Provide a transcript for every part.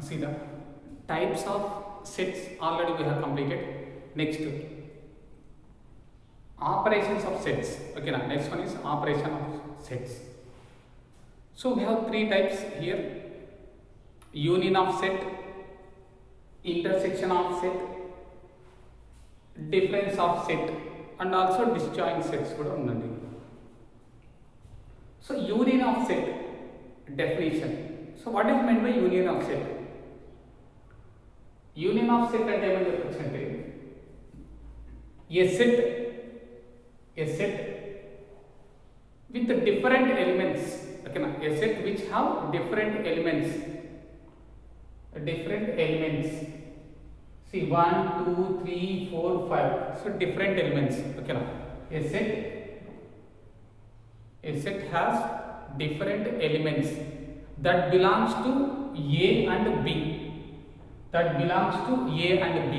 see the types of sets already we have completed. Next, operations of sets. Okay, now next one is operation of sets. So we have three types here: union of set, intersection of set, difference of set, and also disjoint sets kuda undandi. So union of set definition. So what is meant by union of set? Union of set అంటే ఏమని చెప్పొచ్చు అంటే a set with different elements. Okay na, a set which have different elements. See 1 2 3 4 5, so different elements. Okay na, a set has different elements that belongs to A and B.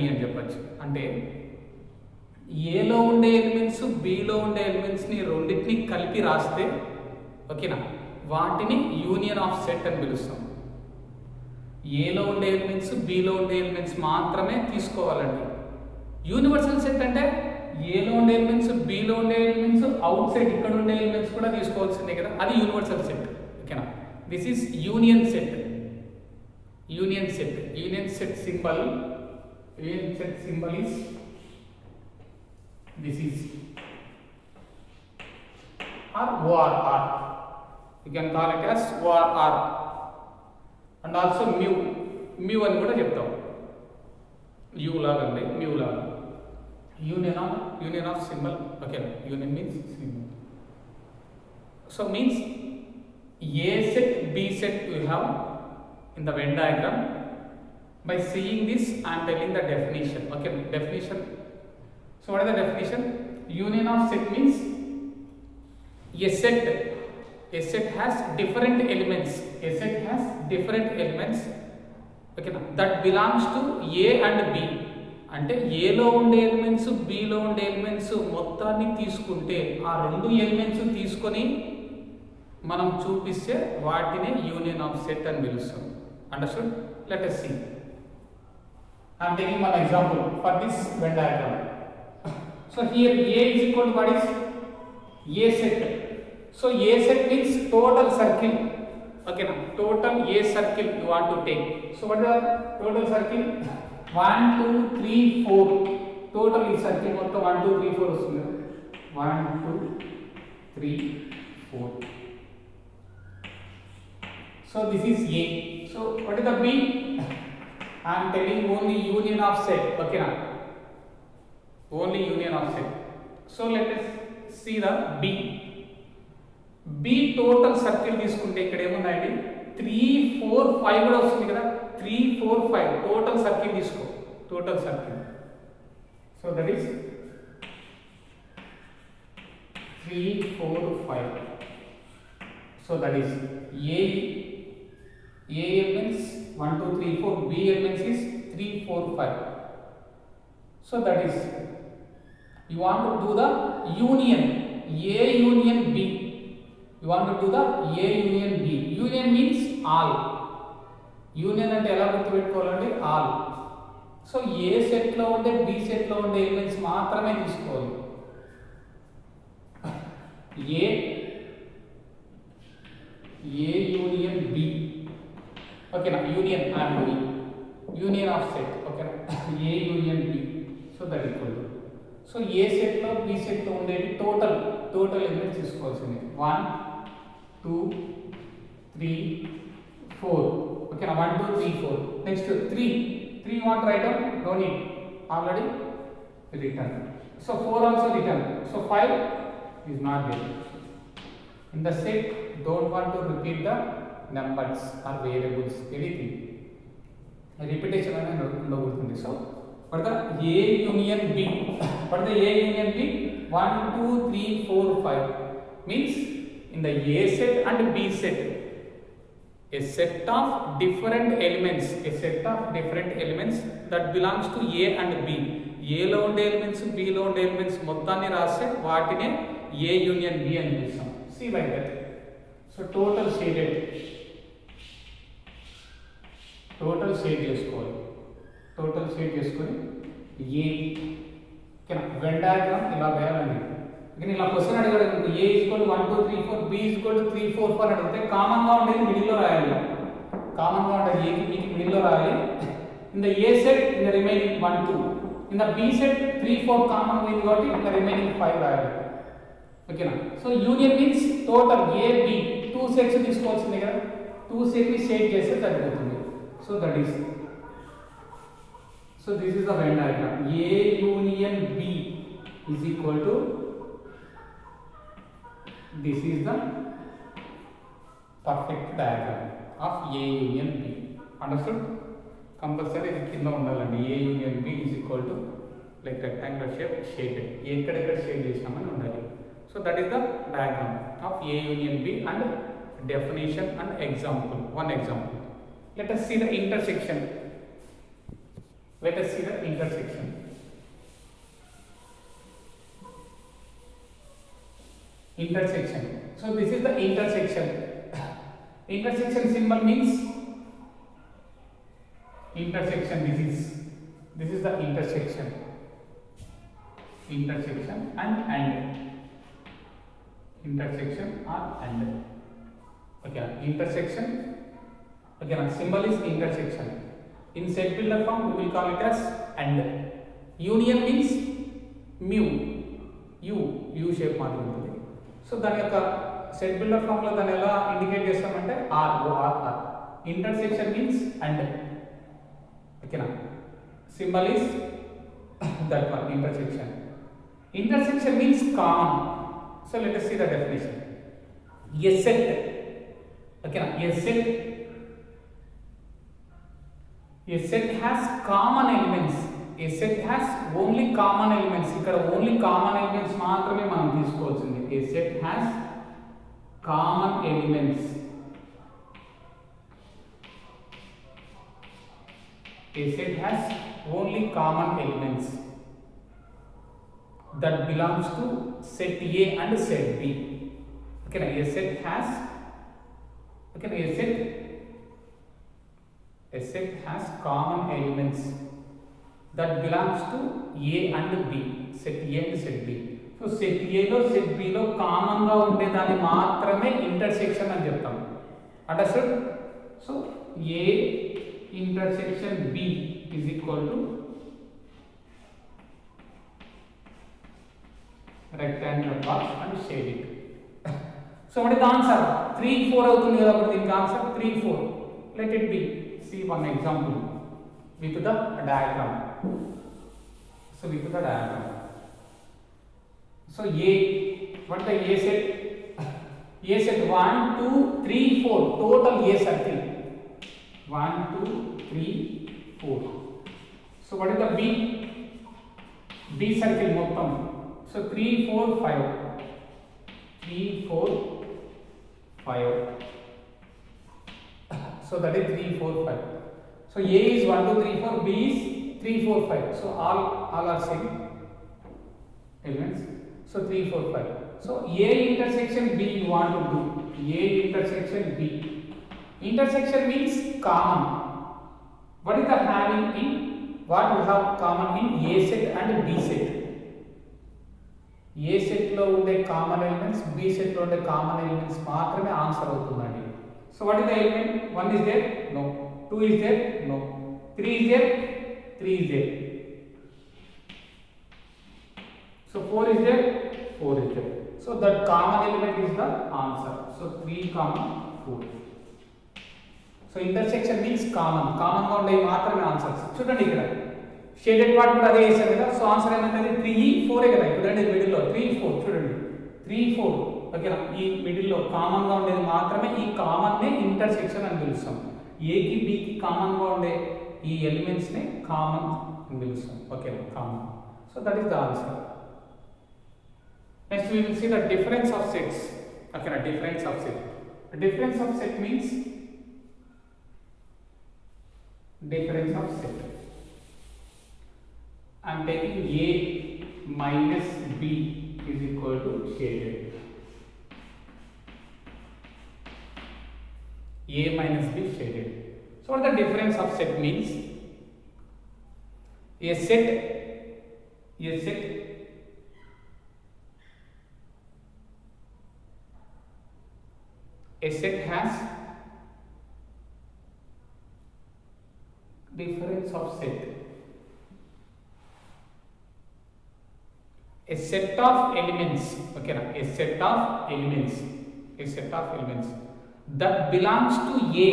అని చెప్పచ్చు. అంటే ఏలో ఉండే elements బిలో ఉండే ఎలిమెంట్స్ని రెండింటిని కలిపి రాస్తే ఓకేనా వాటిని యూనియన్ ఆఫ్ సెట్ అని పిలుస్తాం. ఏలో ఉండే ఎలిమెంట్స్ బిలో ఉండే ఎలిమెంట్స్ మాత్రమే తీసుకోవాలండి. యూనివర్సల్ సెట్ అంటే ఏలో ఉండే ఎలిమెంట్స్ బిలో ఉండే ఎలిమెంట్స్ అవుట్ సైడ్ ఇక్కడ ఉండే ఎలిమెంట్స్ కూడా తీసుకోవాల్సిందే కదా, అది యూనివర్సల్ సెట్. ఓకేనా, this is union set. Union set symbol is this is ORR. You can call it as ORR and also mu అని కూడా చెప్తాం. U లాగా ఉంది, mu లాగా. Union of symbol. Okay, union means symbol. So means A set B set we have in the Venn diagram. By seeing this I am telling the definition. Okay, definition. So what is the definition? Union of set means a set has different elements. Okay, that belongs to A and B. అంటే ఏలో ఉండే elements బిలో ఉండే elements మొత్తాన్ని తీసుకుంటే ఆ రెండు elements తీసుకొని మనం చూపిస్తే వాటినే యూనియన్ ఆఫ్ సెట్ అని పిలుస్తాం. Understood? Let us see. I am taking one example for this Venn diagram. So here A is equal to what is A set. So A set means total circle. Okay, now total A circle you want to take. So what is the total circle? 1 2 3 4. Total is circle మొత్తం 1 2 3 4 వస్తుంది. 1 2 3 4. So this is A. So what is the B? I am telling only union of set. Okay na? Only union of set. So let us see the B. B total circle తీసుకుంటే ఇక్కడ ఏముందండి 3 4 5 కూడా వస్తుంది కదా. 3 4 5 total circle తీసుకో. Total circle. So that is 3 4 5. So that is A elements 1 2 3 4, B elements is 3 4 5. So that is you want to do the union A union B. You want to do the A union B. Union means all. Union అంటే ఎలా గుర్తుపెట్టుకోవాలంటే all. So A set లో ఉండే B set లో ఉండే elements మాత్రమే తీసుకోవాలి. A union B. Okay na, union I am doing union of set. Okay na, A union B. So that equal to, so A set lo B set lo undedi total elements తీసుకోవాల్సింది 1 2 3 4. Okay na, 1 2 3 4. Next 3 you want to write down? No need, already written. So 4 also written. So 5 is not there. In the set don't want to repeat the numbers or variables, anything repetition అనేది ఉండకూడదు. So for the A union B, for the A union B 1 2 3 4 5 means in the A set and B set a set of different elements that belongs to A and B. A లో ఉండే elements B లో ఉండే elements మొత్తాన్ని రాస్తే వాటినే A union B అని పిలుస్తాం. See like that. So total stated total share చేసుకోవాలి. టోటల్ షేర్ చేసుకొని ఏ ఓకేనా వెన్ డయాగ్రామ్ ఇలా వేయాలండి. కానీ ఇలా క్వశ్చన్ అడిగాడు ఏ ఈక్వల్ 1 2 3 4 బి ఈక్వల్ 3 4 4 అడిగితే కామన్గా ఉండేది మిడిల్లో రాయాలి. కామన్గా ఉండేది ఏకి బీకి మిడిల్లో రాయాలి. In the A set in the remaining 1 2 in the B set 3 4 common ఉంది కాబట్టి ఇన్ ద రిమైనింగ్ 5 రాయాలి. ఓకేనా. So union means total A B 2 sets తీసుకోవాల్సిందే కదా. 2 సెట్ని షేర్ చేస్తే సరిపోతుంది. So that is so this is the Venn diagram. A union B is equal to this is the perfect diagram of A union B. Understood? Compulsory ఇది కింద ఉండాలండి. A union B is equal to like rectangular shape shaded. ఎక్కడెక్కడ shade చేసామని ఉండాలి. So that is the diagram of A union B and definition and example. One example. Let us see the intersection. Let us see the intersection. Intersection. So this is the intersection. Intersection symbol means intersection. This is the intersection. Intersection and intersection or and. Okay. Intersection. Again, symbol is intersection. In set builder form we will call it as and. Union means mu u shape మాత్రం ఉంటుంది. So దాని యొక్క set builder form లో దాన్ని ఎలా indicate చేస్తామంటే or O R. Intersection means and. ఓకేనా. Symbol is that one intersection. Intersection means common. So let us see the definition. A set. ఓకేనా. A set has common elements. A set has only common elements. ఇక్కడ only common elements మాత్రమే మనం తీసుకోవాల్సింది. A set has common elements. A set has only common elements that belongs to set A and set B. Okay, a set has a set has common elements that belongs to A and B. Set A and set B. So set A లో set B లో common గా ఉండే దాన్ని మాత్రమే intersection అని చెప్తాం. Understood? So A intersection B is equal to rectangular box and shade it. So what is the answer? 3 4 అవుతుంది కదా. అప్పుడు దీనికి answer 3 4. Let it be. See one example with the diagram. So with the diagram. So A, what the A set? A set 1 2 3 4 total A circle. 1 2 3 4. So what is the B? B circle మొత్తం. So 3 4 5. 3 4 5. So that is 3 4 5. So A is 1 2 3 4, B is 3 4 5. So all are same elements. So 3 4 5. So A intersection B you want to do. A intersection B. Intersection means common. What is the having in? What we have common in A set and B set? A set లో ఉండే common elements B set లో ఉండే common elements మాత్రమే answer అవుతుందండి. So what is the element? 1 is there? No. 2 is there? No. 3 is there? 3 is there. So 4 is there? 4 is there. So that common element is the answer. So 3 comma 4. So intersection means common. Common గా ఉండే మాత్రమే answers. చూడండి ఇక్కడ shaded part కూడా అదే చేశారు కదా. So answer ఏమంటే 3 4 కదా. చూడండి మిడిల్ లో 3 4 చూడండి 3 4. ఓకేనా. ఈ మిడిల్ లో కామన్ గా ఉండేది మాత్రమే ఈ కామన్ నే ఇంటర్సెక్షన్ అని పిలుస్తాం. A కి B కి కామన్ గా ఉండే ఈ ఎలిమెంట్స్ నే కామన్ అని పిలుస్తాం. Okay common. So that is the answer. Next we will see the difference of sets. Okay, the difference of set. The difference of set means difference of set. I am taking A minus B is equal to shaded. A minus B shaded. So what the difference of set means? A set has difference of set. A set of elements, okay na, a set of elements that belongs to A.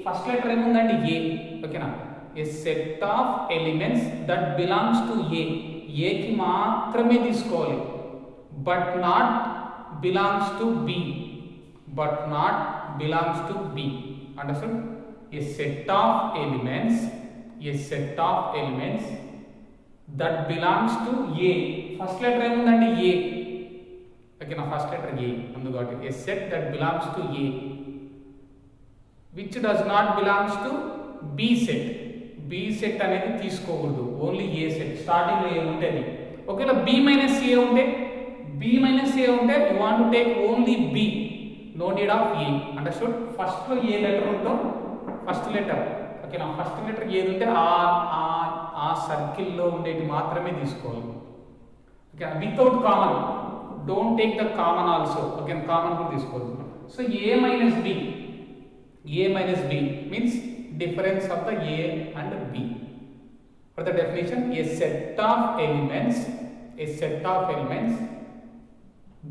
First letter ఏముందండి A, okay na, a set of elements that belongs to A. A కి మాత్రమే తీసుకోవాలి, but not belongs to B. Understood? A set of elements that belongs to A. First letter ఏముందండి A, okay na, first letter A అందుకోటి. A set that belongs to A which does not belongs to B set. B set అనేది తీసుకోకూడదు, only A set. Starting లో A ఉంటుంది, ఒకవేళ B minus A ఉంటే you want to take only B, no need of A. Understood? First లో ఏ letter ఉందో first letter, okay నా, first letter ఏది ఉంటే ఆ సర్కిల్లో ఉండేది మాత్రమే తీసుకోవాలి. Okay, without common, don't take the common also. Okay, common కూడా తీసుకోవద్దు. So A minus B means difference of the A and B. For the definition, a set of elements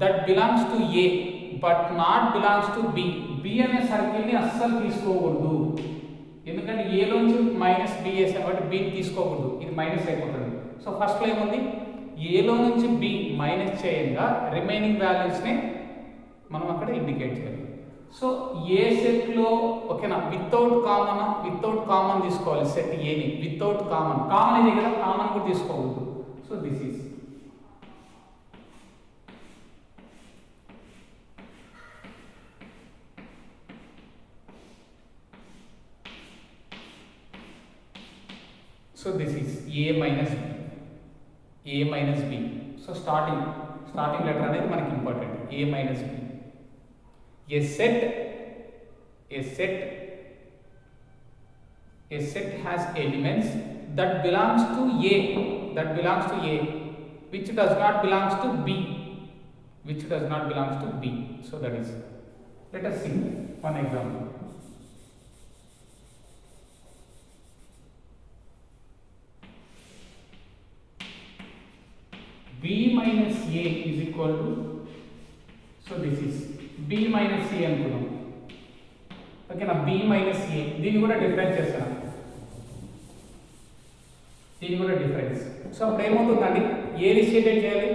that belongs to A but not belongs to B. B అనే circle ని అస్సలు తీసుకోకూడదు, ఎందుకంటే A లోంచి minus B వేసాం కాబట్టి B తీసుకోకూడదు, ఇది మైనస్ అయిపోతుంది. సో ఫస్ట్ లో ఏముంది, A లో నుంచి B మైనస్ చేయంగా రిమైనింగ్ వాల్యూస్ ని మనం అక్కడ ఇండికేట్ చేయాలి. సో ఏ సెట్ లో, ఓకేనా, వితౌట్ కామన్ తీసుకోవాలి సెట్ ఏని. వితౌట్ కామన్ ఇది కదా, కామన్ కూడా తీసుకోకూడదు. So this is A minus B. So starting letter అనేది మనకి important. A minus B. A set has elements that belongs to A which does not belongs to B. So that is, let us see one example. B minus A is equal to, so this is B minus A అనుకున్నాం, ఓకేనా. B minus A, దీన్ని కూడా difference చేస్తాను, so అప్పుడు ఏమవుతుందండి, ఏది shaded చేయాలి,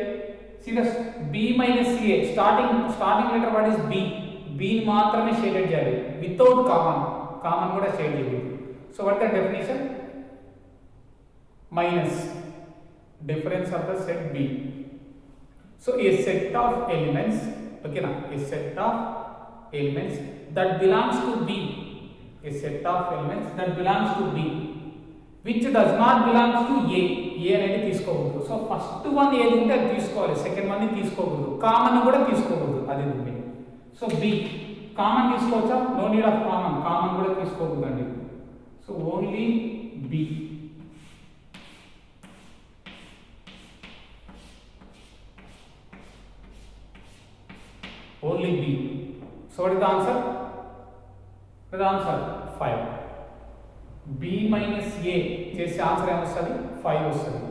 serious. B minus A starting letter what is B ని మాత్రమే షేడెడ్ చేయాలి, వితౌట్ కామన్ కూడా షేడ్ చేయాలి. So what the definition, minus difference of the set B. So a set of elements, okay na, a set of elements that belongs to B, which does not belongs to A అనేది తీసుకోకూడదు. So first one ఏది ఉంటే అది తీసుకోవాలి, second one ని తీసుకోకూడదు, common కూడా తీసుకోకూడదు, అది ఉంది. సో B కామన్ తీసుకోవచ్చా, నో నీడ్ ఆఫ్ కామన్ కూడా తీసుకోకూడదు అండి. So only B. Only B. So what is the answer? The answer 5. B minus A చేసే ఆన్సర్ ఏమొస్తుంది, 5 వస్తుంది.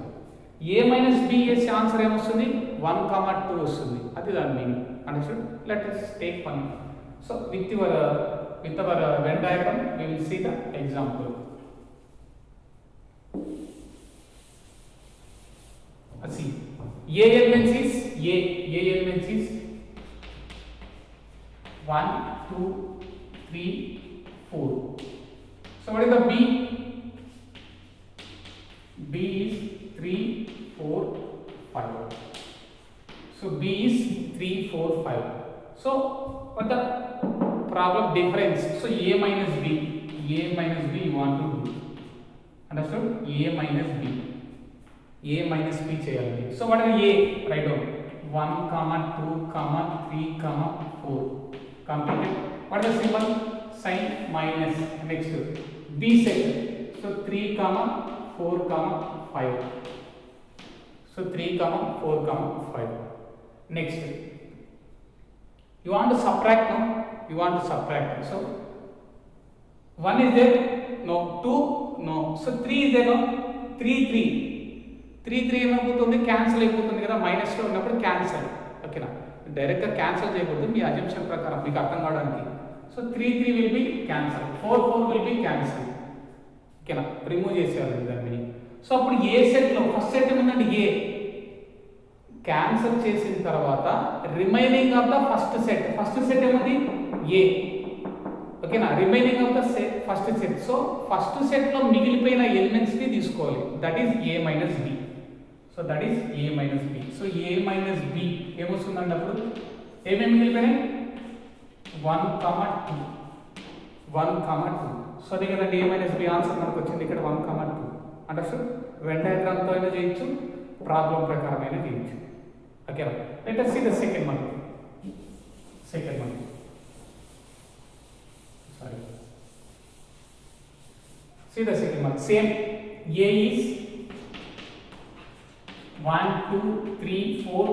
A minus B చేసే ఆన్సర్ ఏమొస్తుంది, 1, 2 వస్తుంది. అది దాని meaning. Understood? Let us take one. So with our Venn diagram we will see the example. Let's see. A elements is 1, 2, 3, 4. So what is the B? B is 3, 4, 5. So B is 3, 4, 5. So what the problem difference? So A minus B you want to do. Understood? A minus B cheyali. So what is A? Write down 1, 2, 3, 4. Completed. What is the symbol? Sign minus. Next, B B set. So 3, 4, 5. So 3, 4, 5. Next, you want to subtract now? You want to subtract. So 1 is there? No. 2? No. So 3 is there? No. 3, 3. 3 ఏమైపోతుంది cancel అయిపోతుంది కదా, మైనస్లో ఉన్నప్పుడు cancel. ఓకేనా, డైరెక్ట్గా cancel చేయకూడదు, మీ assumption ప్రకారం మీకు అర్థం కావడానికి. So 3 will be cancel, 4 will be cancel. ఓకేనా, రిమూవ్ చేసేయాలి దాన్ని. సో అప్పుడు ఏ సెట్లో ఫస్ట్ సెట్ ఏముందండి ఏ, క్యాన్సిల్ చేసిన తర్వాత remaining of the first set ఏముంది ఏ. ఓకేనా, remaining of the first set. So first సెట్లో మిగిలిపోయిన ఎలిమెంట్స్ని తీసుకోవాలి, that is A minus B. So that is A minus B. So A minus B ఏమొస్తుందండి అప్పుడు, ఏమేమి మిగిలిపోయినాయి 1, 2. 1, 2. సో అదే కదండి ఏ మైనస్ బి ఆన్సర్ మనకు వచ్చింది ఇక్కడ 1, 2. అండర్స్టూడ్. వెన్ డయాగ్రామ్తో అయినా చేయొచ్చు, ప్రాబ్లం ప్రకారం అయినా చేయొచ్చు. ఓకేనా, let us see the second one. Sorry. See the second one. Same. A is 1, 2, 3, 4.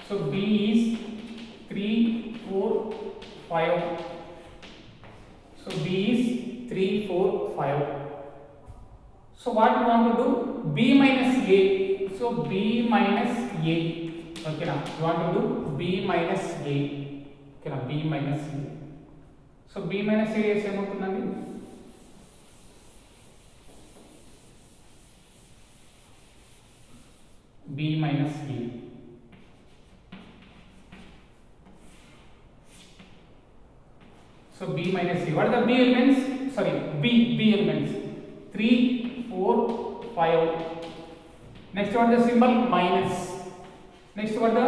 So B is 3, 4, 5. So B is 3, 4, 5. So what you want to do? B minus A. So B minus A. Okay now, you want to do B minus A. Okay now, B minus A. So B minus A is ఏమవుతుందండి, B minus A. So B minus A. What are the B elements? Sorry, B elements. 3, 4, 5. Next one the symbol minus. Next one the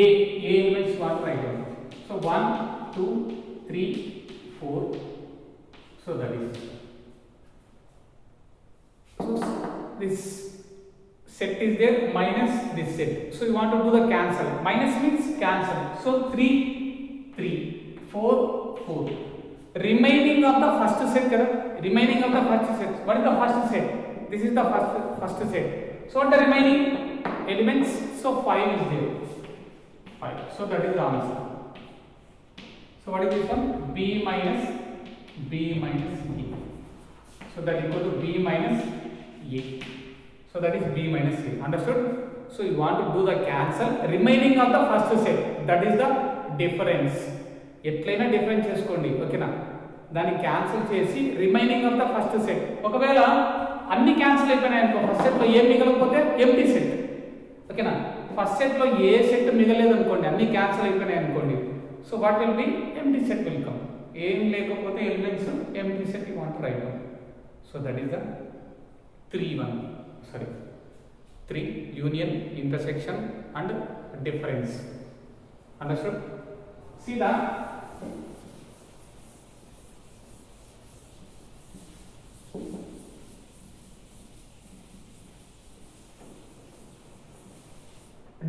A elements want to write down. So 1, 2, 3, 4. So that is. So this set is there minus this set. So you want to do the cancel. Minus means cancel. So 3, 3, 4, 4. Remaining of the first set. Remaining of the first set. What is the first set? This is the first set. So what the remaining elements? So 5 is there. 5. So that is the answer. So what is this one? B minus A. So that equal to B minus A. So that is B minus A. Understood? So you want to do the cancel. Remaining of the first set. That is the difference. ఎట్లయినా difference చేసుకోండి. ఓకేనా, దాన్ని cancel చేసి remaining of the first set. ఒకవేళ అన్ని cancel అయిపోయినాయి అనుకో, first సెట్లో ఏం మిగలకపోతే ఎంటీ సెట్. ఓకేనా, ఫస్ట్ సెట్లో ఏ సెట్ మిగలేదు అనుకోండి, అన్ని క్యాన్సిల్ అయిపోయినాయి అనుకోండి. So what will be empty set will come. ఏం లేకపోతే elements empty set you want write down. So that is the 3 union, intersection and difference. Understood? See that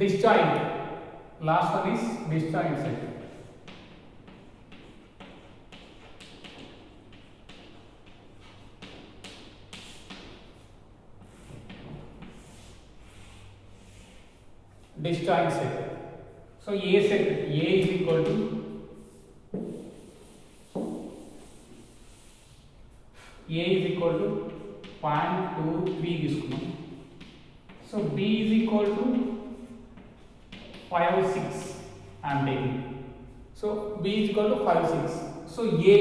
disjoint. Last one is disjoint set. Disjoint set. So A set, A is equal to .2, 3 తీసుకున్నాం. So B is equal to 5, 6 I am taking. So B is equal to 5, 6. So A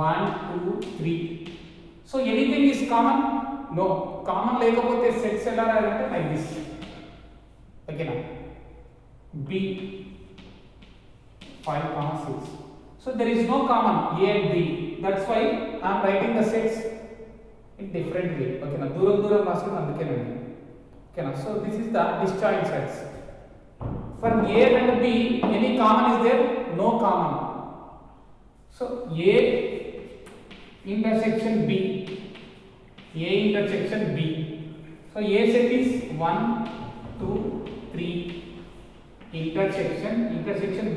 1, 2, 3. So anything is common? No. Common లేకపోతే sets ఎలా రాయాలంటే like this. Okay now. B 5, 6. So there is no common A and B. That's why I am writing the sets in different way. Okay now. దూరం రాసుకుని అందుకేనండి. Okay now. So this is the disjoint sets. For A and B, any common is there? No common. So A intersection B. A intersection B. So A set is 1, 2, 3. Intersection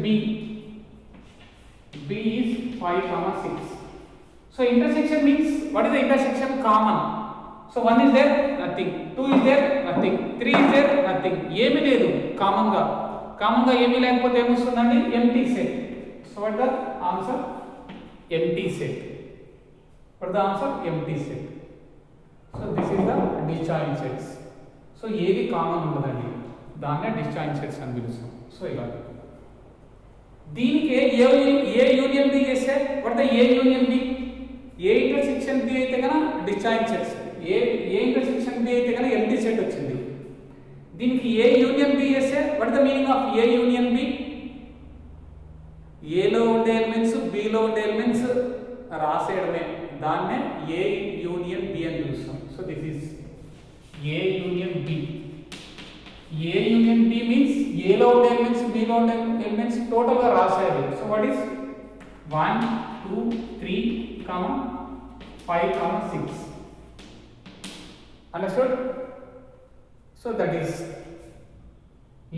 B. B is 5, 6. So intersection means what is the intersection? Common. So 1 is there, nothing. 2 is there, nothing. 3 is there, nothing. ఏమీ లేదు common గా ఏమీ లేకపోతే ఏమొస్తుందండి? Empty set. So what the answer? Empty set. What the answer? Empty set. So this is the disjoint sets. So ఏది common ఉండదండి, దాన్నే disjoint sets అని పిలుస్తాం. సో ఇలా దీనికి ఏ యూనియన్ బి చేస్తే what the A union B? A intersection B అయితే కనుక disjoint sets, A intersection B అయితే కనుక ఎంప్టీ సెట్ వచ్చింది. దీనికి ఏ యూనియన్ బి చేస్తే what the meaning of A union B? ఏలో ఉండే ఎలిమెంట్స్ బిలో ఉండే ఎలిమెంట్స్ రాసేయడమే, దాన్నే ఏ యూనియన్ బి అని పిలుస్తాం. So this is A union B. A union B means ఏలో ఉండే ఎలిమెంట్స్ బిలో ఉండే ఎలిమెంట్స్ టోటల్ గా రాసేయాలి. So what is 1 2 3 5 6. Understood? So that is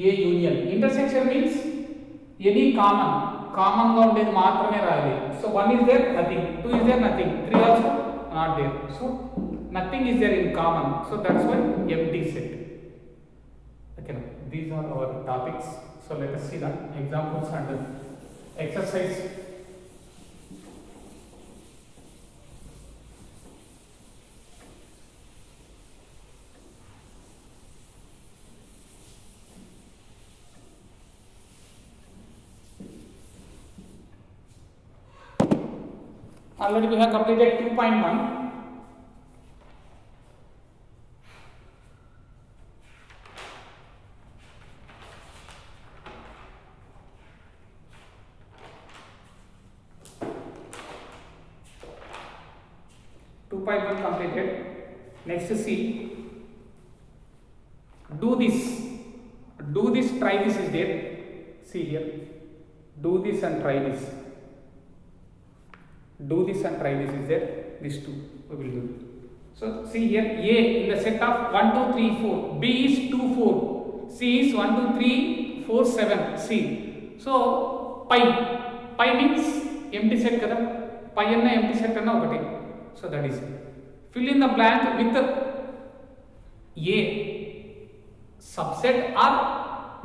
A union. Intersection means any common గా ఉండేది మాత్రమే రాయాలి. So 1 is there, nothing. 2 is there, nothing. 3 also not there. So nothing is there in common. So that's why empty set. Okay, these are our topics. So let us see the examples and exercise. Already we have completed 2.1. Completed. Next see. Do this, try this is there. See here. Do this and try this. Do this and try this is there. These two we will do. So see here, A in the set of 1 2 3 4, B is 2 4, C is 1 2 3 4 7, C. So pi means empty set kada, pi anna empty set anna okati. So that is it. Fill in the blank with A subset or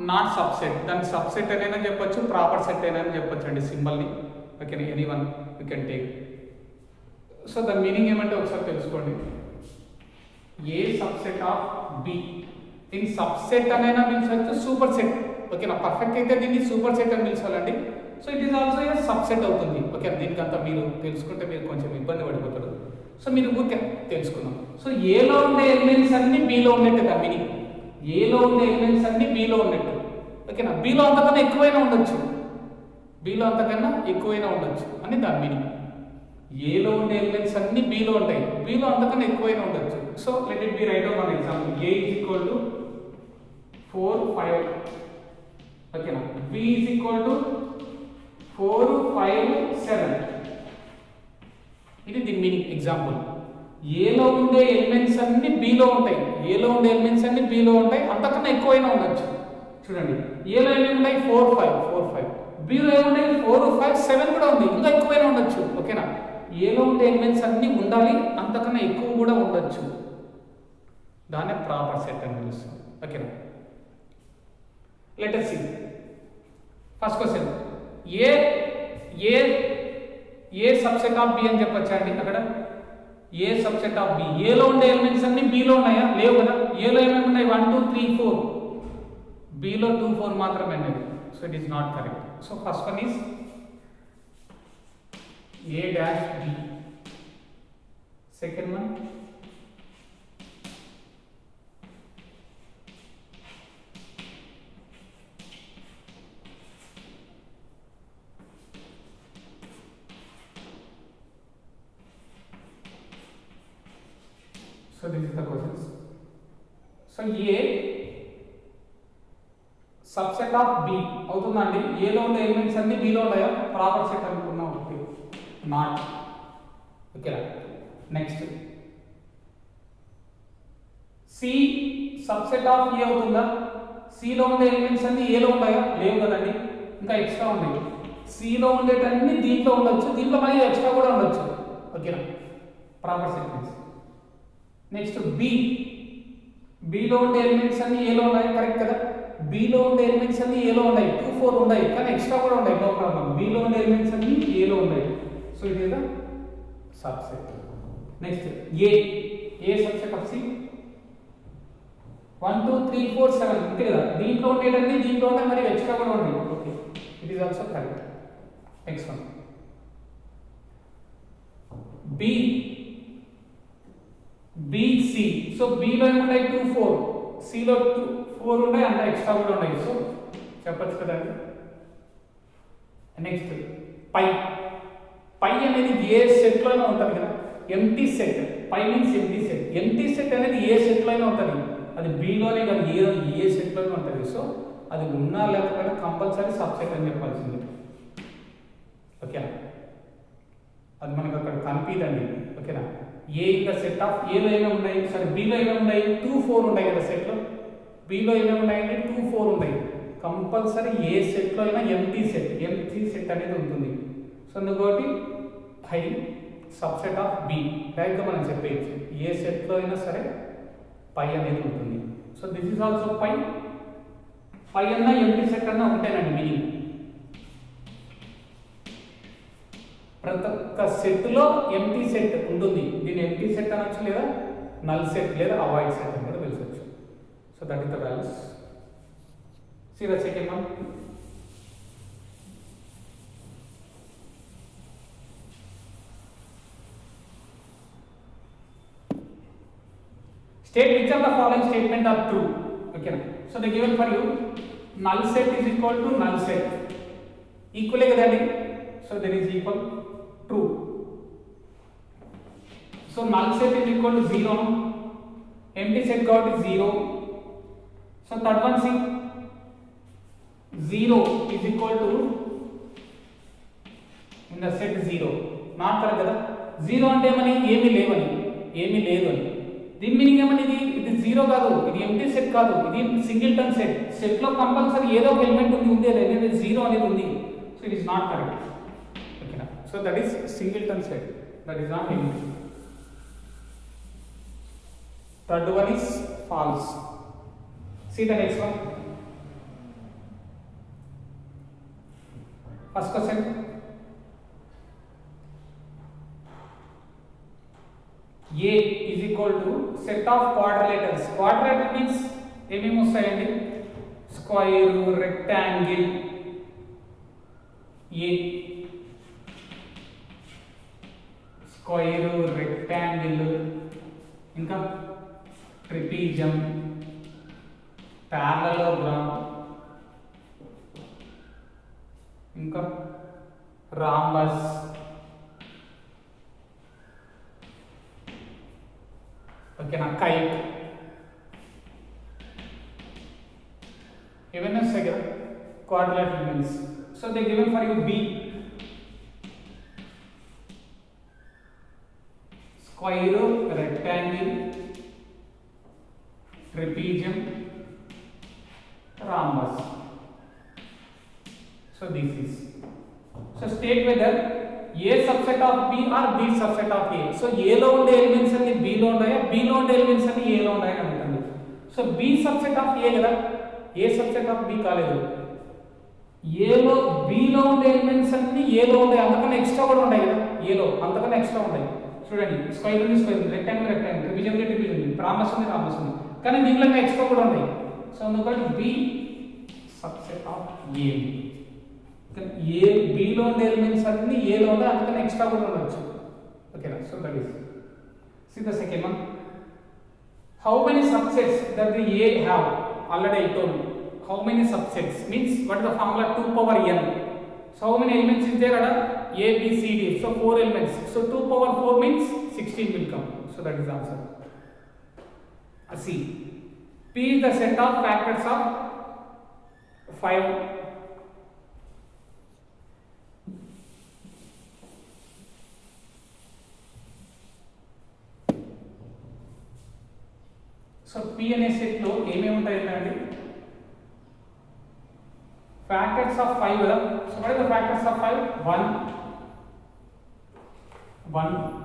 not subset. Then subset anena cheppochu, proper set anena cheppochu andi symbol ni. Okay, anyone we can take. So the meaning ఏమంటే ఒకసారి తెలుసుకోండి. A subset of B. In subset అనైనా పిలిచవచ్చు, super set. ఓకేనా, perfect అయితే దీన్ని super set అని పిలిచాలండి. So it is also A subset అవుతుంది. ఓకే, దీనికంతా మీరు తెలుసుకుంటే మీరు కొంచెం ఇబ్బంది పడిపోతారు. సో మీరు ఊరికే తెలుసుకుందాం. సో ఏలో ఉండే ఎలిమెంట్స్ అన్ని బిలో ఉన్నట్టు దాని మీనింగ్. ఏలో ఉండే ఎలిమెంట్స్ అన్ని బిలో ఉన్నట్టు. ఓకేనా, బిలో అంతకన్నా ఎక్కువైనా ఉండొచ్చు, బిలో అంతకన్నా ఎక్కువైనా ఉండొచ్చు అని దాని మీనింగ్. ఏలో ఉండే ఎలిమెంట్స్ అన్ని బిలో ఉంటాయి, బిలో అంతకన్నా ఎక్కువైనా ఉండొచ్చు. So let it be right of one example. A is equal to 4 5. ఓకేనా, B is equal to 4 5 7. ఇది దీని మీనింగ్. ఎగ్జాంపుల్, ఏలో ఉండే ఎలిమెంట్స్ అన్ని బిలో ఉంటాయి, ఏలో ఉండే ఎలిమెంట్స్ అన్ని బిలో ఉంటాయి, అంతకన్నా ఎక్కువైనా ఉండొచ్చు. చూడండి, ఏలో ఏమేమి ఉన్నాయి? 4 5. బిలో ఏముంటాయి? 4 5 7 కూడా ఉంది, ఇంకా ఎక్కువైనా ఉండొచ్చు. ఓకేనా, ఏలో ఉండే ఎలిమెంట్స్ అన్ని ఉండాలి, అంతకన్నా ఎక్కువ కూడా ఉండొచ్చు. దాన్నే ప్రాపర్ సెట్ అని పిలుస్తాం. ఓకేనా, let us see first question. A subset of B అని చెప్పొచ్చా అండి? అక్కడ ఏ సబ్సెట్ ఆఫ్ బి. ఏలో ఉండే ఎలిమెంట్స్ అన్ని బిలో ఉన్నాయా? లేవు కదా. ఏలో ఏమేమి ఉన్నాయి? 1 2 3 4. బిలో 2 4 మాత్రమే ఉన్నాయి. So it is not correct. So first one is A dash B. Second one so this is the questions. So A subset of B అవుతుందండి. A లో ఉండే ఎలిమెంట్స్ అన్ని B లో ఉన్నాయా? ప్రాపర్ సెట్ అనుకున్నాం. Okay, not. ఓకేనా, next C subset of ఏ అవుతుందా? సిలో ఉండే ఎలిమెంట్స్ అన్ని ఏలో ఉన్నాయా? లేవు కదండి, ఇంకా ఎక్స్ట్రా ఉన్నాయి. సిలో ఉండేటన్ని దీంట్లో ఉండొచ్చు, దీంట్లో మళ్ళీ ఎక్స్ట్రా కూడా ఉండొచ్చు. ఓకేనా, ప్రాపర్ సీక్వెన్స్. నెక్స్ట్ బి, బిలో ఉండే ఎలిమెంట్స్ అన్ని ఏలో ఉన్నాయి, కరెక్ట్ కదా. బిలో ఉండే ఎలిమెంట్స్ అన్ని ఏలో ఉన్నాయి, 2 4 ఉన్నాయి, కానీ ఎక్స్ట్రా కూడా ఉన్నాయి, నో ప్రాబ్లం. బిలో ఉండే ఎలిమెంట్స్ అన్ని ఏలో ఉన్నాయి, so it is the subset. Next A subset of C. 1 2 3 4 7 అంతే కదా. దీంట్లో ఉండేటన్ని దీంట్లో ఉన్నాయి, మరి ఎక్స్ట్రా కూడా ఉన్నాయి. Okay, it is also correct. Next one BC. So బిలో ఏమున్నాయి 2 4, సిలో 2 4 ఉన్నాయి, అంత ఎక్స్ట్రా కూడా ఉన్నాయి, సో చెప్పచ్చు కదండి. నెక్స్ట్ పై అనేది ఏ సెట్లోనే ఉంటుంది కదా, empty set. Phi means empty set. Empty set అనేది ఏ సెట్లోనే ఉంటుంది, అది బిలోనే కాదు, ఏ సెట్లోనే ఉంటుంది. సో అది ఉన్నా లేకపోయినా కంపల్సరీ సబ్సెట్ అని చెప్పాల్సింది. ఓకేనా, అది మనకు అక్కడ కనిపిదండి. ఓకేనా, ఏ ఇన్ ద సెట్ ఆఫ్ ఏలో ఏమేమి ఉన్నాయి, సరే బిలో ఏమేమి ఉన్నాయి, 2 4 ఉన్నాయి కదా సెట్లో. బిలో ఏమేమి ఉన్నాయంటే 2 4 ఉన్నాయి. కంపల్సరీ ఏ సెట్లో అయినా ఎంటీ సెట్ అనేది ఉంటుంది. సో అందుకోటి పై సబ్సెట్ ఆఫ్ బి డైరెక్ట్గా మనం చెప్పేయచ్చు. ఏ సెట్లో అయినా సరే పై అనేది ఉంటుంది. సో దిస్ ఈజ్ ఆల్సో పై అన్న ఎంటీ సెట్ అన్న ఉంటాయండి మీనింగ్. ప్రతి ఒక్క సెట్లో ఎంటీ సెట్ ఉంటుంది. దీన్ని ఎంటీ సెట్ అనొచ్చు, లేదా నల్ సెట్, లేదా అవాయిడ్ సెట్ అని కూడా పిలిచవచ్చు. So that is the values. See the second one. State which of the following statement are true. Okay, so they given for you null set is equal to null set. Equal kadandi, so there is equal true. So null set is equal to 0, empty set got is 0. So third one, see, 0 is equal to in the set 0, not correct కదా. 0 అంటే ఏమని, ఏమీ లేవని, ఏమీ లేదు అని. దీని meaning ఏమని, ఇది 0 కాదు, ఇది ఎంటీ సెట్ కాదు, ఇది సింగిల్టన్ సెట్. సెట్లో కంపల్సరీ ఏదో ఒక ఎలిమెంట్ ఉంది అనేది 0 అనేది ఉంది. So it is not correct. ఓకేనా, so that is singleton set, that is not empty. Third one is false. See the next one. First question. A is equal to set of quadrilaters. Quadrilateral means ఏమేమి వస్తాయండి, square, rectangle. ఏ square, rectangle, ఇంకా trapezium, parallelogram, ఇంకా rhombus, ఓకేనా, kite, ఇవన్నీ వస్తాయి కదా quadrilateral means. So they given for you be, square, rectangle, trapezium, rhombus. So this is, so state whether A subset of B or B subset of A. So A లో ఉండే elements అన్ని B లో ఉన్నాయా, B లో ఉండే elements అన్ని A లో ఉన్నాయా అంటుంది. So B subset of A కదా, A subset of B కాలేదు. A లో B లో ఉండే ఎలిమెంట్స్ అన్ని A లో ఉన్నాయి, అంతకన్నా ఎక్స్ట్రా కూడా ఉన్నాయి కదా A లో, అంతకన్నా ఎక్స్ట్రా ఉన్నాయి. చూడండి, స్క్వేర్ ఉంది, స్క్వేర్ ఉంది, రెక్టాంగిల్, రెక్టాంగిల్, ట్రిపిజియం ఉంది, ట్రిపిజియం ఉంది, రాంబస్ ఉంది, రాంబస్ ఉంది, కానీ దీంట్లో ఎక్స్ట్రా కూడా ఉన్నాయి. సో అందుకని B subset of A. A బిలో ఉండే ఎలిమెంట్స్ అన్ని ఏలో ఉన్నాయి, అందుకని ఎక్స్ట్రా కూడా ఉండొచ్చు. ఓకేనా, so that is. See the second one. How many subsets that the A have? Already I told. How many subsets means what is the formula 2 power n. So how many elements is there అక్కడ? A B C D. సో 4 elements. So 2 power 4 means 16 will come. So that is the answer. C. P is the set of factors of 5. So P అనే set లో ఏమేమి ఉంటాయంటే factors of 5 కదా. So what is the factors of 5? 1 1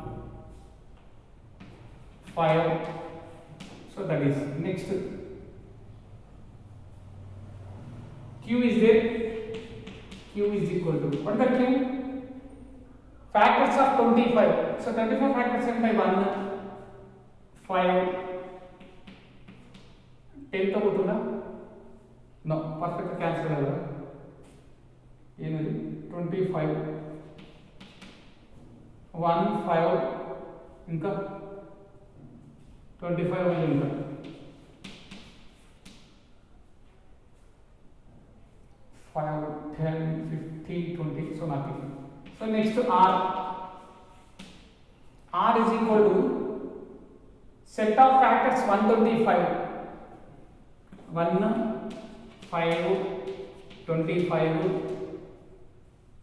5. So that is next. Q is there. Q is equal to what is the Q? Factors of 25. So 25 factors by 1 5 10 to go no perfect cancel over 25 1 5 ఇంకా 25 ఇంకా 5 10 15 20 so nothing. So next to R is equal to set of factors 125 1 5 25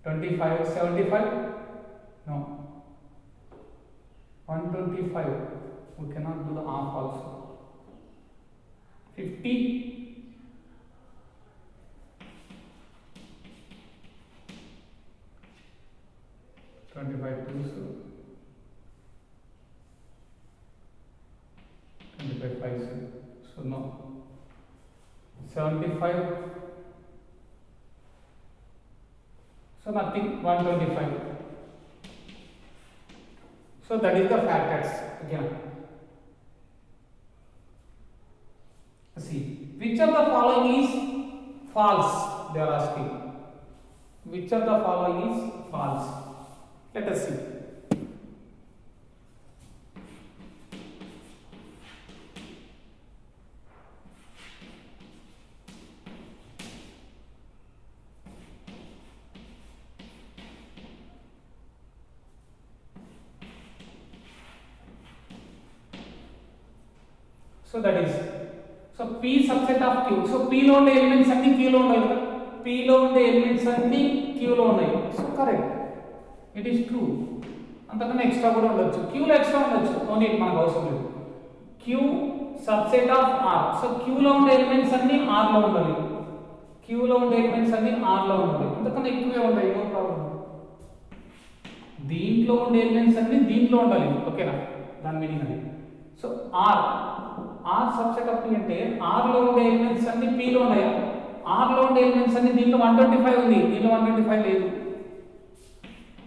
25 75 no 125 we cannot do the half also 50 25 2 so 25 5 so no 75 so nothing 125 so that is the factors again. See which of the following is false they are asking which of the following is false. Let us see. So that is so P subset of Q. So P lo unde elements anni Q lo undayi kada P lo unde elements anni Q lo undayi so correct it is true అంతకన్నా extra కూడా ఉండొచ్చు Q లో extra ఉండొచ్చు no need మనకు అవసరం లేదు Q subset of R so Q లో ఉండే ఎలిమెంట్స్ అన్ని R లో ఉండాలి Q లో ఉండే ఎలిమెంట్స్ అన్ని R లో ఉండాలి అంతకన్నా ఎక్కువే ఉంటాయి నో ప్రాబ్లం దీంట్లో ఉండే ఎలిమెంట్స్ అన్ని దీంట్లో ఉండాలి ఓకేనా దాని మీనింగ్ అది so R subset of P అంటే R లో ఉండే ఎలిమెంట్స్ అన్ని P లో ఉన్నాయా R లో ఉండే ఎలిమెంట్స్ అన్ని దీంట్లో 125 ఉంది దీంట్లో 125 లేదు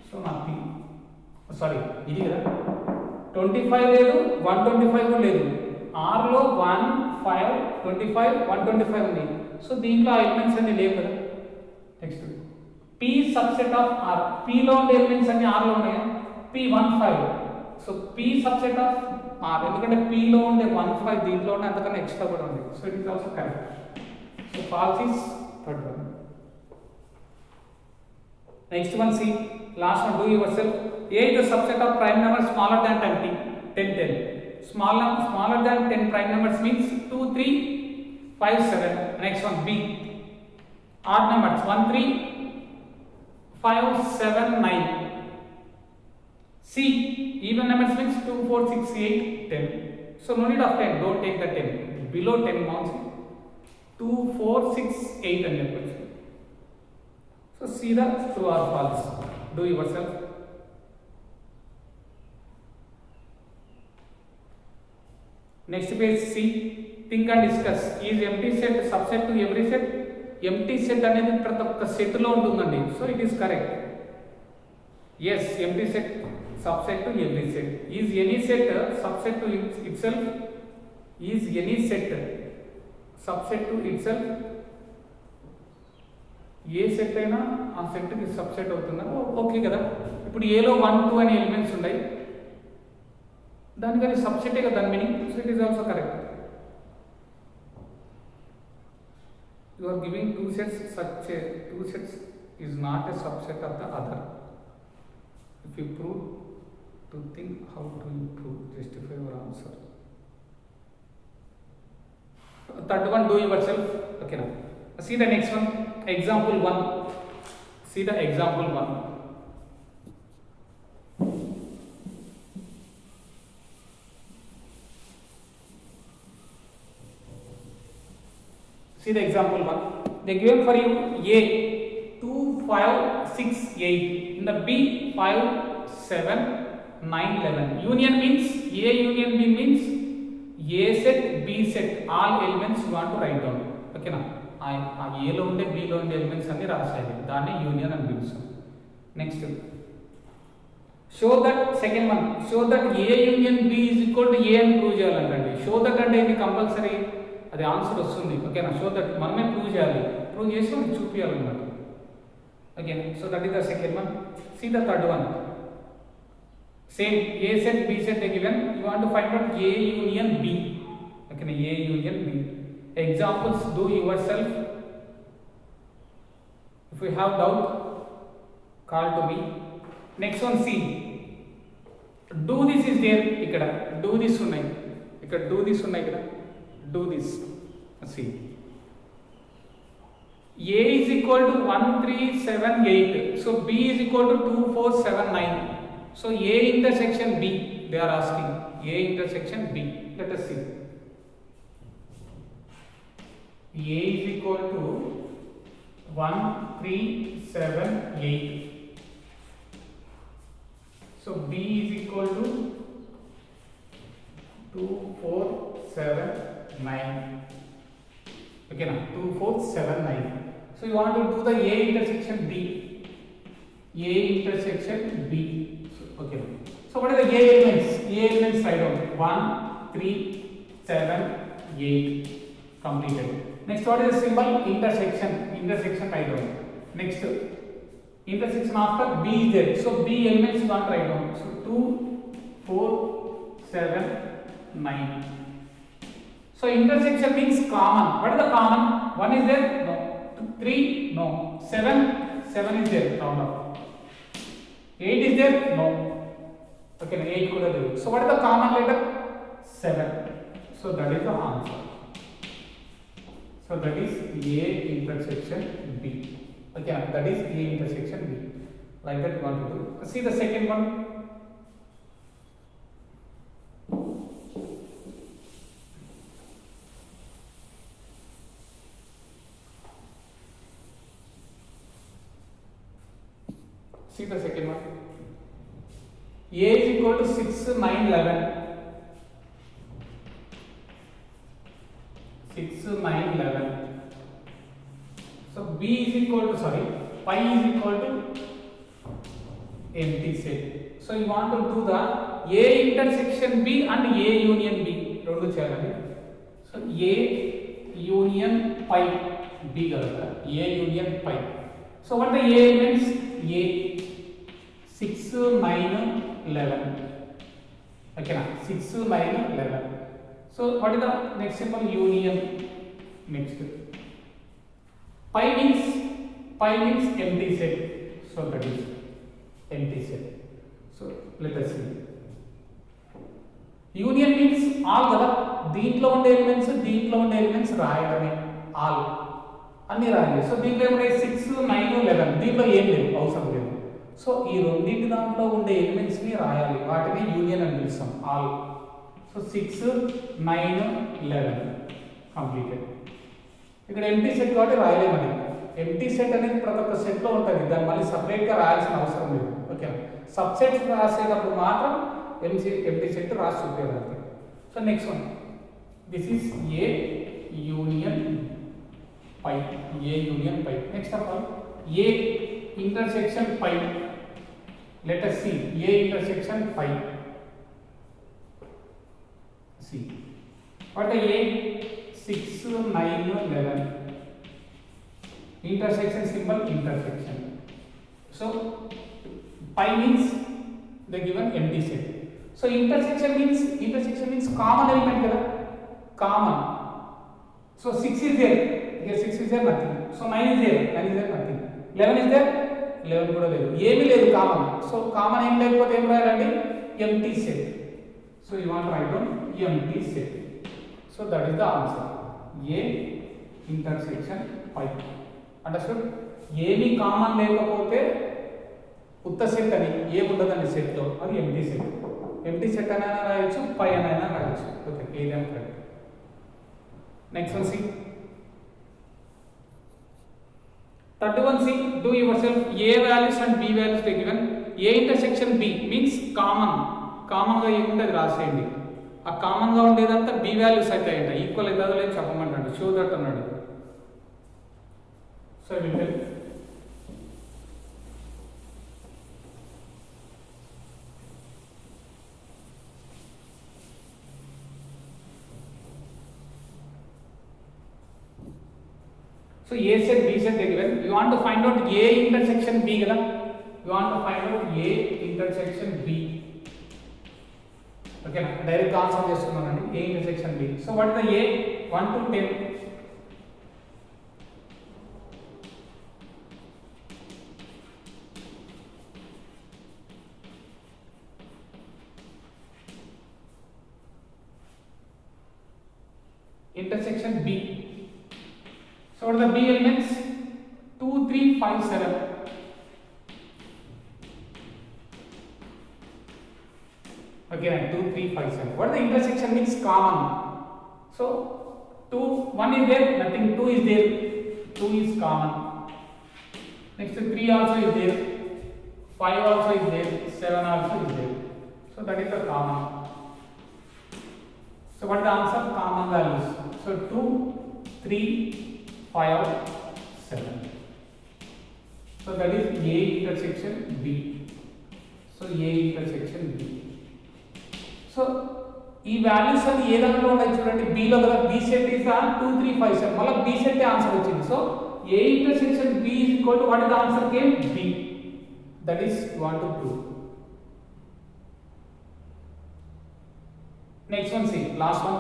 సో నథింగ్ సారీ ఇది కదా 25 లేదు 125 కూడా లేదు R లో 1 5 25 125 ఉంది సో దీంట్లో ఆ ఎలిమెంట్స్ అన్ని లేవు కదా next P subset of R P లో ఉండే ఎలిమెంట్స్ అన్ని R లో ఉన్నాయా P 1 5 so P subset of R ఎందుకంటే P లో ఉండే 1 5 దీంట్లో ఉండే అంతకన్నా ఎక్స్ట్రా కూడా ఉంది so it is also correct so false is third one. Next one see last one do yourself. A is the subset of prime numbers smaller than 10 10 smaller than 10 prime numbers means 2 3 5 7. Next one B odd numbers 1 3 5 7 9. C even numbers means 2 4 6 8 10 so no need of 10 don't take the 10 below 10 counts 2 4 6 8 and left. So see the true or false do yourself. Next page C think and discuss is empty set subset to every set empty set అనేది ప్రతి ఒక్క set లో ఉంటుందండి so it is correct yes empty set subset to every set is any set subset to itself is any set subset to itself A set అయినా ఆ set కి subset అవుతుందా okay కదా ఇప్పుడు A లో 1 2 అనే ఎలిమెంట్స్ ఉన్నాయి దానికి అది సబ్సెటే కదా దాని meaning so it is also correct you are giving two sets such a two sets is not a subset of the other if you prove to think how to improve justify your answer. Third one do yourself okay now see the next one example 1 see the example 1 see the example 1 they given for you A 2 5 6 8 in the B 5 7 9, 11. Union means A union B means A set, B set, all elements you want to write down. Okay na? ఆ ఏలో ఉండే below ఉండే elements అన్ని రాసేయాలి, దాన్ని union అని పిలుస్తాం. Next show that, second one, show that A union B is equal to A అని prove చేయాలంటండి. Show that అంటే ఇది కంపల్సరీ అది ఆన్సర్ వస్తుంది. ఓకేనా? షో దట్ మనమే ప్రూవ్ చేయాలి, ప్రూవ్ చేసి మనకి చూపించాలన్నమాట. Okay, so that is the second one. See the third one. Same A set, B set are given. You want to find out A union B. Okay, A union B. Examples, do yourself. If you have doubt, call to me. Next one, see. Do this is there. Ikkada do this unnai. Ikkada do this unnai kada. Do this. See. A is equal to 1378. So B is equal to 2479. So A intersection B, they are asking A intersection B. Let us see. A is equal to 1378. So B is equal to 2479. Okay, now 2479. So you want to do the A intersection B. A intersection B. Okay. So what are the A elements? A elements write down 1, 3, 7, 8. Completed. Next, what is the symbol? Intersection. Intersection write down. Next, intersection after B is there. So B elements you want to write down. So 2, 4, 7, 9. So intersection means common. What is the common? 1 is there? No. 3? No. 7? 7 is there. Round off. 8 is there? No. Okay, 8 could have been. So what is the common letter? 7. So that is the answer. So that is A intersection B. Okay, that is A intersection B. Like that you want to do. See the second one. See the second one. A is equal to 6, 9, 11. 6, 9, 11. So B is equal to, sorry, pi is equal to empty set. So you want to do the A intersection B and A union B. Rendu cheyalandi. So A union pi B galata. A union pi. So what are the A elements? A 6, 9, 11. Okay, na 6, 9, 11. So what is the next symbol? Union. Next, pi means empty set. So that is empty set. So let us see. Union means all kada. దీంట్లో ఉండే elements రాయడమే. All అన్ని రాయాలి. So దీంట్లో ఏమంటే 6, 9, 11. దీంట్లో ఏం లేదు, అవసరం లేదు. సో ఈ రెండింటి దాంట్లో ఉండే ఎలిమెంట్స్ ని రాయాలి, వాటిని యూనియన్ అని పిలుస్తాం. ఆల్. So 6, 9, 11 completed. ఇక్కడ ఎంటీ సెట్ కాబట్టి రాయలేమని. ఎంటీ సెట్ అనేది ప్రతి ఒక్క సెట్ లో ఉంటుంది, దాన్ని మళ్ళీ సపరేట్ గా రాయాల్సిన అవసరం లేదు. ఓకే, సబ్సెట్స్ రాసేటప్పుడు మాత్రం ఎంటీ సెట్ రాసి చూపించాలి. So next one, this is A union pi. A union pi. Next of all A intersection pi. Let us see A intersection pi. See what is A? 6, 9, 11. Intersection symbol intersection. So pi means the given empty set. So intersection means common element kada, common. So 6 is there, here 6 is there, nothing. So 9 is there, nothing. 11 is there, 11 కూడా లేదు, ఏమీ లేదు common. So common ఏం లేకపోతే ఏం రాయాలండి? Empty set. So you want write down empty set. So that is the answer. A intersection phi. Understood? ఏమీ common లేకపోతే ఉత్త సెట్ అని ఏముండదండి సెట్లో, అది ఎంటీ సెట్. ఎంటీ సెట్ అయినా రాయొచ్చు, పై అయినా రాయొచ్చు. ఓకే, ఏదైనా correct. Next one C. Third one, see, do yourself. A values and B values they given. A intersection B means కామన్గా ఏముంటే అది రాసేయండి. ఆ కామన్గా ఉండేదంతా బి వాల్యూస్ అయితే అయ్యంట, ఈక్వల్ అవుతుందో లేదు చెప్పమంటాడు. షో దట్ అన్నాడు. So so A set B set they given. You want to find out A intersection B kada. You want to find out A intersection B. Okay na, direct answer chestunnanandi. A intersection B. So what is the A? 1 to 10. Intersection B. So what are the B elements? 2, 3, 5, 7. Again 2, 3, 5, 7. What the intersection means? Common. So 2, 1 is there, nothing. 2 is there, 2 is common. Next 3 also is there, 5 also is there, 7 also is there. So that is the common. So what is the answer? Common values. So 2, 3, 5, 7. So that is A intersection B. So A intersection B. So ఈ values అన్ని ఏ దాంట్లో ఉన్నాయి చూడండి, B లో కదా. B set is 2, 3, 5, 7. మళ్ళీ B set answer వచ్చింది. So A intersection B is equal to what is the answer came? B. That is you want to prove. Next one, see last one.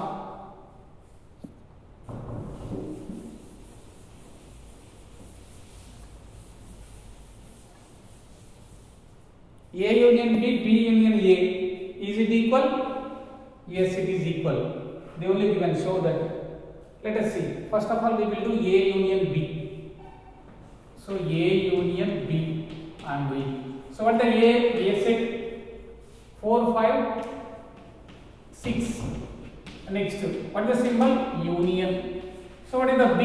A union B, B union A, is it equal? Yes, it is equal. They only given, show that. Let us see. First of all, we will do A union B. So A union B I am doing. So what the A set? 4, 5, 6. Next, what is the symbol? Union. So what is the B?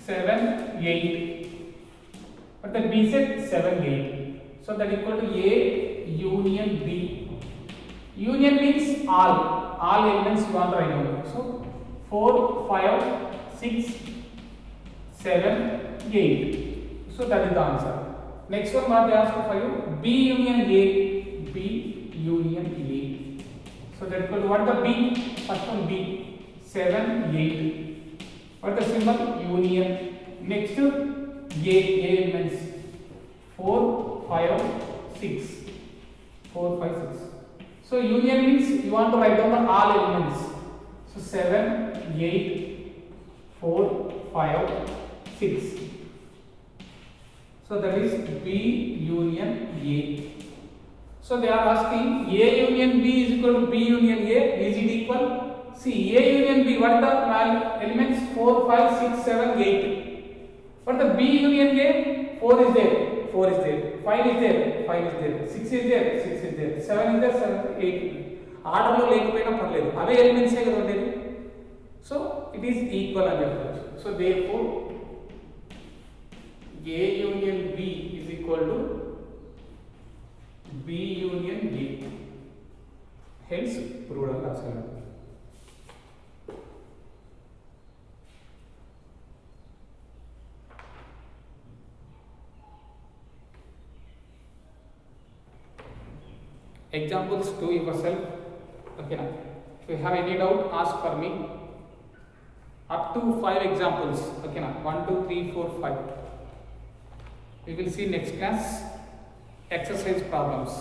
7, 8. What the B set? 7, 8. So that equal to A union B. Union means all elements you want to write down. So 4, 5, 6, 7, 8. So that is the answer. Next one what they ask for you? B union A. B union A. So that equal to what the B? First one B. 7, 8. What the symbol? Union. Next A elements 4, 5, 6. 4, 5, 6. So union means you want to write down the all elements. So 7, 8, 4, 5, 6. So that is B union A. So they are asking A union B is equal to B union A. Is it equal? See A union B, what are the elements? 4, 5, 6, 7, 8. What the B union A? 4 is there. 4 is there, 5 is there, 5 is there, 6 is there, 6 is there, 7 is there, 7, 8. ఆర్డర్లో లేకపోయినా పర్లేదు, అవే ఎలిమెంట్సే కదా ఉండేది. So it is equal అని చెప్పవచ్చు. So therefore A union B is equal to B union A. Hence proved అని రాశాను. Examples to yourself. Okay, now if you have any doubt, ask for me. Up to 5 examples. Okay, now 1, 2, 3, 4, 5. We will see next class exercise problems.